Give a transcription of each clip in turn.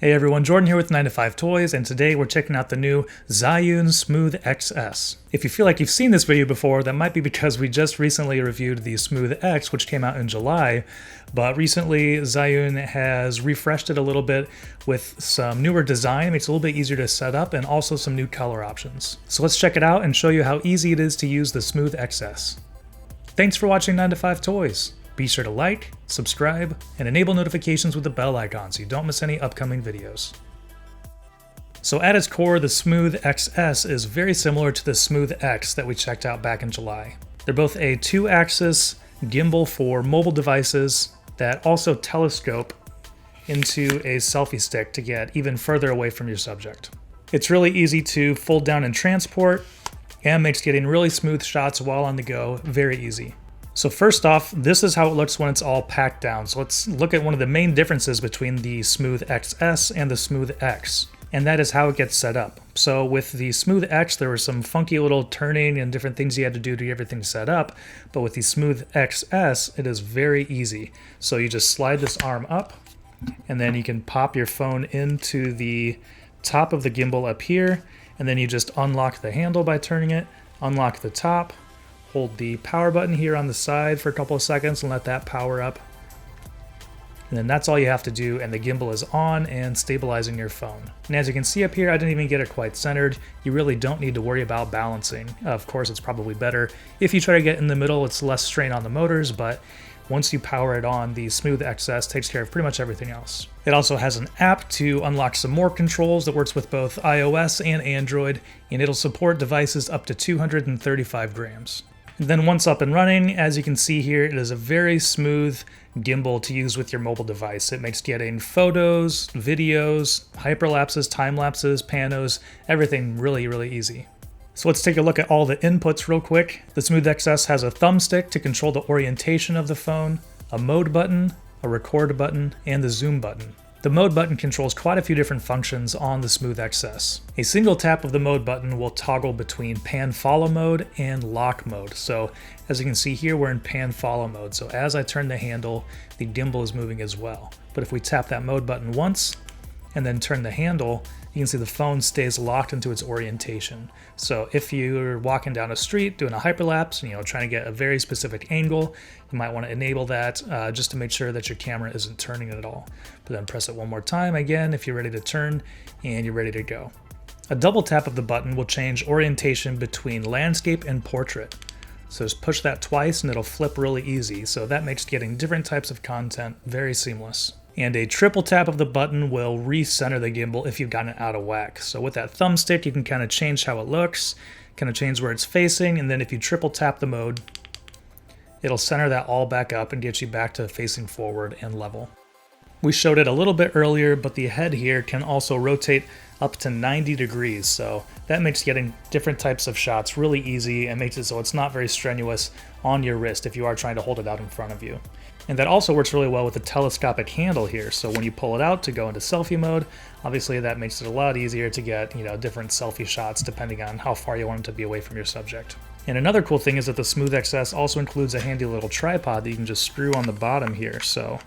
Hey everyone, Jordan here with 9 to 5 Toys, and today we're checking out the new Zhiyun Smooth XS. If you feel like you've seen this video before, that might be because we just recently reviewed the Smooth X, which came out in July, but recently Zhiyun has refreshed it a little bit with some newer design. It makes it a little bit easier to set up, and also some new color options. So let's check it out and show you how easy it is to use the Smooth XS. Thanks for watching 9 to 5 Toys. Be sure to like, subscribe, and enable notifications with the bell icon so you don't miss any upcoming videos. So at its core, the Smooth XS is very similar to the Smooth X that we checked out back in July. They're both a 2-axis gimbal for mobile devices that also telescope into a selfie stick to get even further away from your subject. It's really easy to fold down and transport, and makes getting really smooth shots while on the go very easy. So first off, this is how it looks when it's all packed down. So let's look at one of the main differences between the Smooth XS and the Smooth X, and that is how it gets set up. So with the Smooth X, there was some funky little turning and different things you had to do to get everything set up, but with the Smooth XS, it is very easy. So you just slide this arm up, and then you can pop your phone into the top of the gimbal up here, and then you just unlock the handle by turning it, unlock the top, hold the power button here on the side for a couple of seconds and let that power up. And then that's all you have to do, and the gimbal is on and stabilizing your phone. And as you can see up here, I didn't even get it quite centered. You really don't need to worry about balancing. Of course, it's probably better if you try to get in the middle. It's less strain on the motors, but once you power it on, the Smooth XS takes care of pretty much everything else. It also has an app to unlock some more controls that works with both iOS and Android, and it'll support devices up to 235 grams. And then once up and running, as you can see here, it is a very smooth gimbal to use with your mobile device. It makes getting photos, videos, hyperlapses, time-lapses, panos, everything really, really easy. So let's take a look at all the inputs real quick. The Smooth XS has a thumbstick to control the orientation of the phone, a mode button, a record button, and the zoom button. The mode button controls quite a few different functions on the Smooth XS. A single tap of the mode button will toggle between pan follow mode and lock mode. So as you can see here, we're in pan follow mode. So as I turn the handle, the gimbal is moving as well. But if we tap that mode button once and then turn the handle, you can see the phone stays locked into its orientation. So if you're walking down a street doing a hyperlapse, trying to get a very specific angle, you might want to enable that just to make sure that your camera isn't turning at all. But then press it one more time again if you're ready to turn, and you're ready to go. A double tap of the button will change orientation between landscape and portrait. So just push that twice and it'll flip really easy. So that makes getting different types of content very seamless. And a triple tap of the button will recenter the gimbal if you've gotten it out of whack. So with that thumbstick, you can kind of change how it looks, kind of change where it's facing, and then if you triple tap the mode, it'll center that all back up and get you back to facing forward and level. We showed it a little bit earlier, but the head here can also rotate up to 90 degrees, so that makes getting different types of shots really easy and makes it so it's not very strenuous on your wrist if you are trying to hold it out in front of you. And that also works really well with the telescopic handle here, so when you pull it out to go into selfie mode, obviously that makes it a lot easier to get different selfie shots depending on how far you want it to be away from your subject. And another cool thing is that the Smooth XS also includes a handy little tripod that you can just screw on the bottom here, so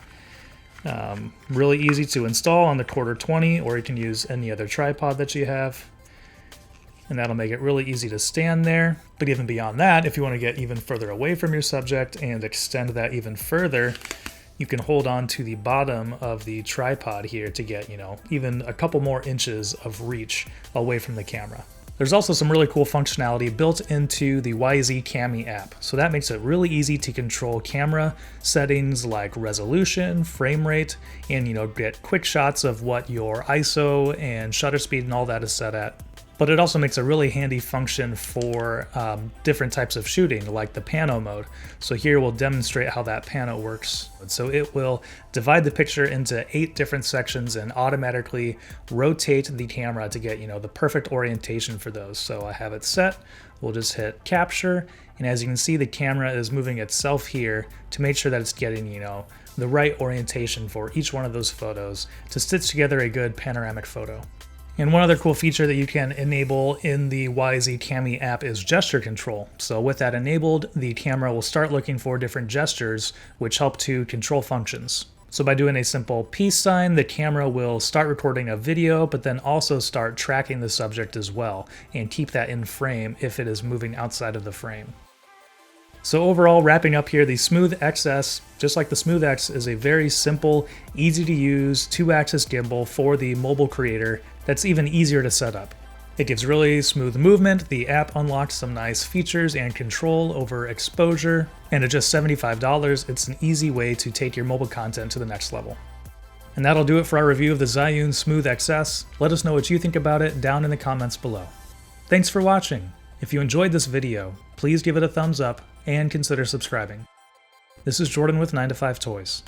really easy to install on the Quarter 20, or you can use any other tripod that you have. And that'll make it really easy to stand there. But even beyond that, if you want to get even further away from your subject and extend that even further, you can hold on to the bottom of the tripod here to get, even a couple more inches of reach away from the camera. There's also some really cool functionality built into the YZ Cami app. So that makes it really easy to control camera settings like resolution, frame rate, and get quick shots of what your ISO and shutter speed and all that is set at. But it also makes a really handy function for different types of shooting, like the Pano Mode. So here we'll demonstrate how that Pano works. So it will divide the picture into 8 different sections and automatically rotate the camera to get the perfect orientation for those. So I have it set. We'll just hit capture, and as you can see, the camera is moving itself here to make sure that it's getting the right orientation for each one of those photos to stitch together a good panoramic photo. And one other cool feature that you can enable in the YZ Cami app is gesture control. So with that enabled, the camera will start looking for different gestures which help to control functions. So by doing a simple peace sign, the camera will start recording a video, but then also start tracking the subject as well, and keep that in frame if it is moving outside of the frame. So overall, wrapping up here, the Smooth XS, just like the Smooth X, is a very simple, easy to use 2-axis gimbal for the mobile creator that's even easier to set up. It gives really smooth movement, the app unlocks some nice features and control over exposure, and at just $75, it's an easy way to take your mobile content to the next level. And that'll do it for our review of the Zhiyun Smooth XS. Let us know what you think about it down in the comments below. Thanks for watching. If you enjoyed this video, please give it a thumbs up and consider subscribing. This is Jordan with 9to5 Toys.